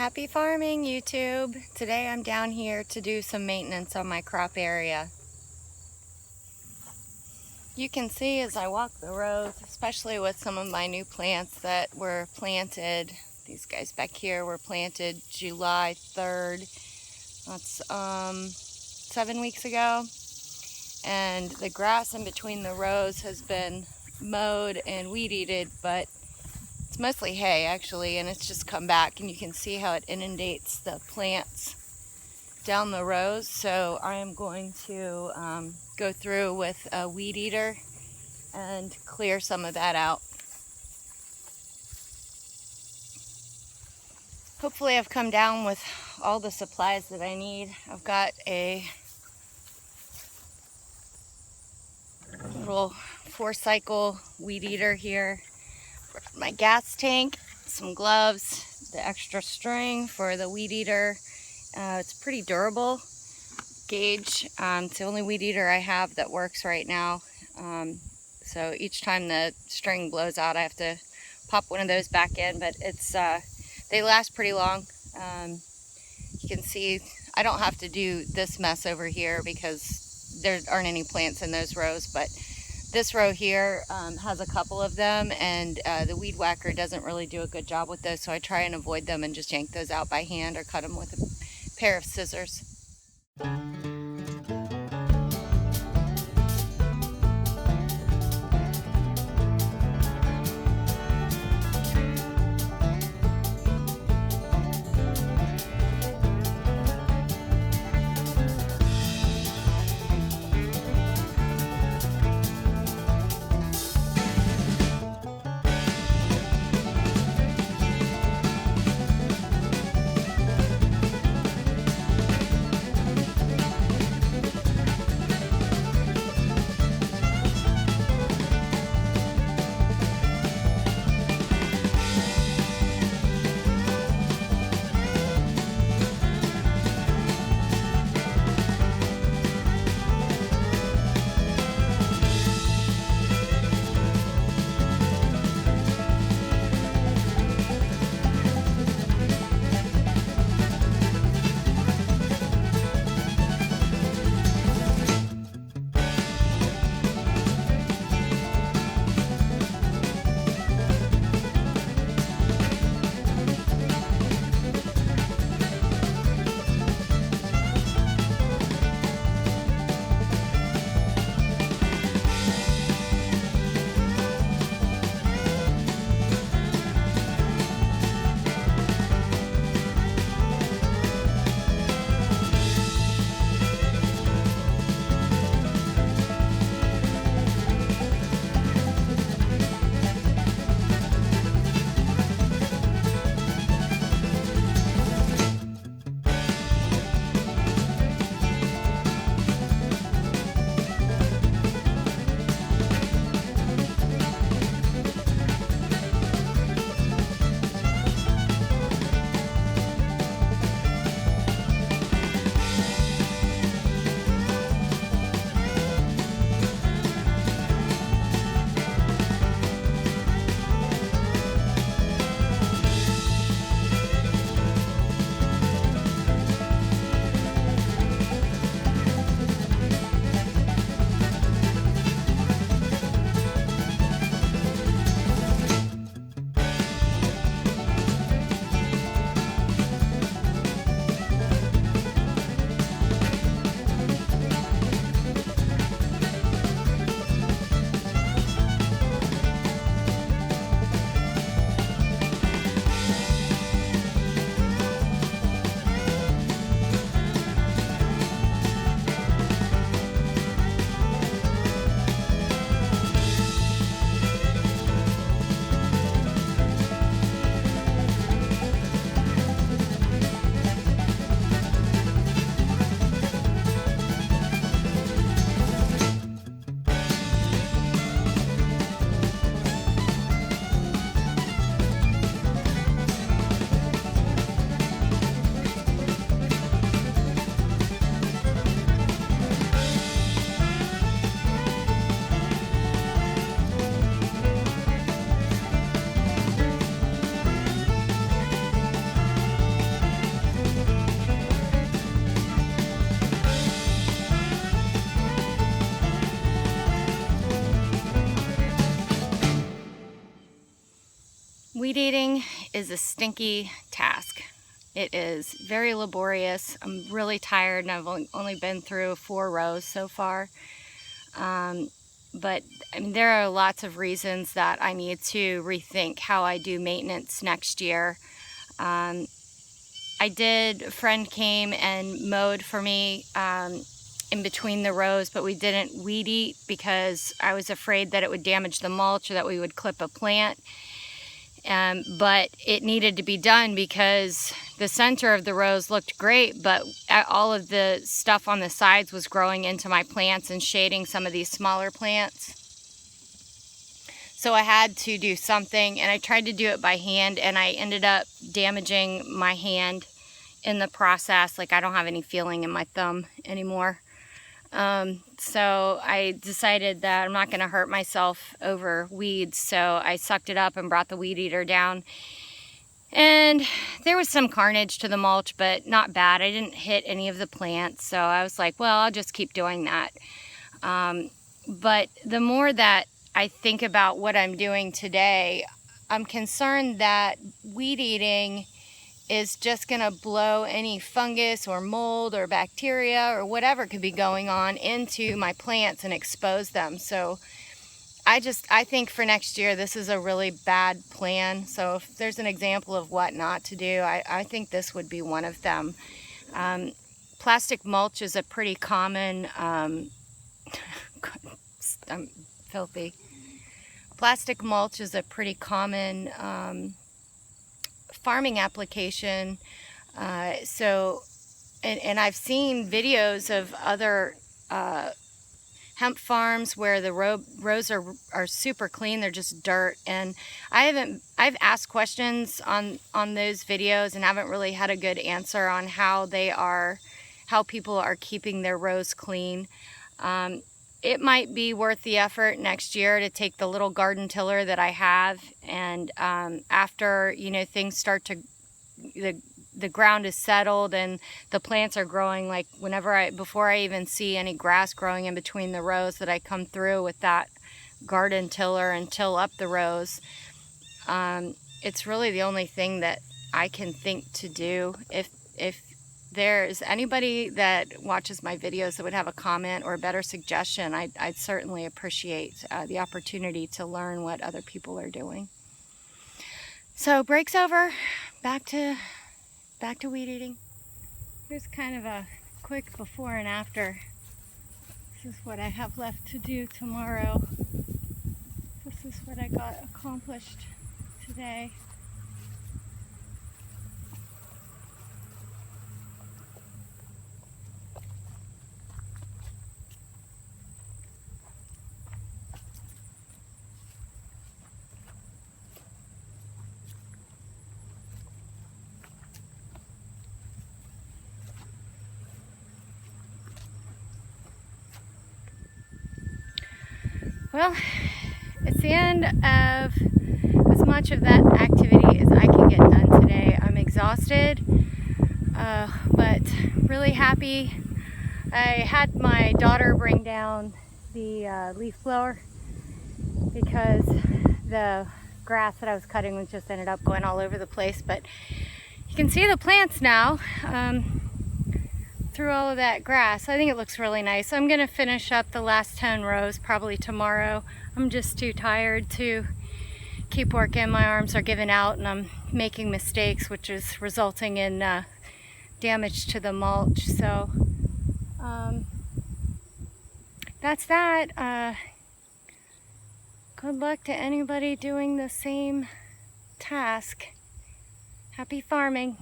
Happy farming, YouTube! Today I'm down here to do some maintenance on my crop area. You can see as I walk the rows, especially with some of my new plants that were planted, these guys back here were planted July 3rd. That's 7 weeks ago. And the grass in between the rows has been mowed and weed-eated, but it's mostly hay actually, and it's just come back, and you can see how it inundates the plants down the rows. So I am going to go through with a weed eater and clear some of that out. Hopefully I've come down with all the supplies that I need. I've got a little 4-cycle weed eater here, my gas tank, some gloves, the extra string for the weed eater. It's pretty durable gauge. It's the only weed eater I have that works right now. So each time the string blows out, I have to pop one of those back in, but it's they last pretty long. You can see I don't have to do this mess over here because there aren't any plants in those rows, but this row here has a couple of them, and the weed whacker doesn't really do a good job with those, so I try and avoid them and just yank those out by hand or cut them with a pair of scissors. Weed eating is a stinky task. It is very laborious. I'm really tired and I've only been through 4 rows so far. But I mean, there are lots of reasons that I need to rethink how I do maintenance next year. A friend came and mowed for me in between the rows, but we didn't weed eat because I was afraid that it would damage the mulch or that we would clip a plant. But it needed to be done because the center of the rows looked great, but all of the stuff on the sides was growing into my plants and shading some of these smaller plants. So I had to do something, and I tried to do it by hand, and I ended up damaging my hand in the process. Like, I don't have any feeling in my thumb anymore. So I decided that I'm not going to hurt myself over weeds, so I sucked it up and brought the weed eater down. And there was some carnage to the mulch, but not bad. I didn't hit any of the plants, so I was like, well, I'll just keep doing that. But the more that I think about what I'm doing today, I'm concerned that weed eating is just going to blow any fungus or mold or bacteria or whatever could be going on into my plants and expose them. So I think for next year this is a really bad plan. So if there's an example of what not to do, I think this would be one of them. Plastic mulch is a pretty common I'm filthy. Plastic mulch is a pretty common farming application. And I've seen videos of other hemp farms where the rows are super clean. They're just dirt. And I've asked questions on those videos and haven't really had a good answer on how people are keeping their rows clean. It might be worth the effort next year to take the little garden tiller that I have, and after things start to, the ground is settled and the plants are growing, like before I even see any grass growing in between the rows, that I come through with that garden tiller and till up the rows. It's really the only thing that I can think to do. If there's anybody that watches my videos that would have a comment or a better suggestion, I'd certainly appreciate the opportunity to learn what other people are doing. So break's over, back to weed eating. Here's kind of a quick before and after. This is what I have left to do tomorrow. This is what I got accomplished today. Well, it's the end of as much of that activity as I can get done today. I'm exhausted, but really happy. I had my daughter bring down the leaf blower because the grass that I was cutting just ended up going all over the place. But you can see the plants now through all of that grass. I think it looks really nice. I'm gonna finish up the last 10 rows probably tomorrow. I'm just too tired to keep working. My arms are giving out and I'm making mistakes, which is resulting in damage to the mulch. So that's that. Good luck to anybody doing the same task. Happy farming.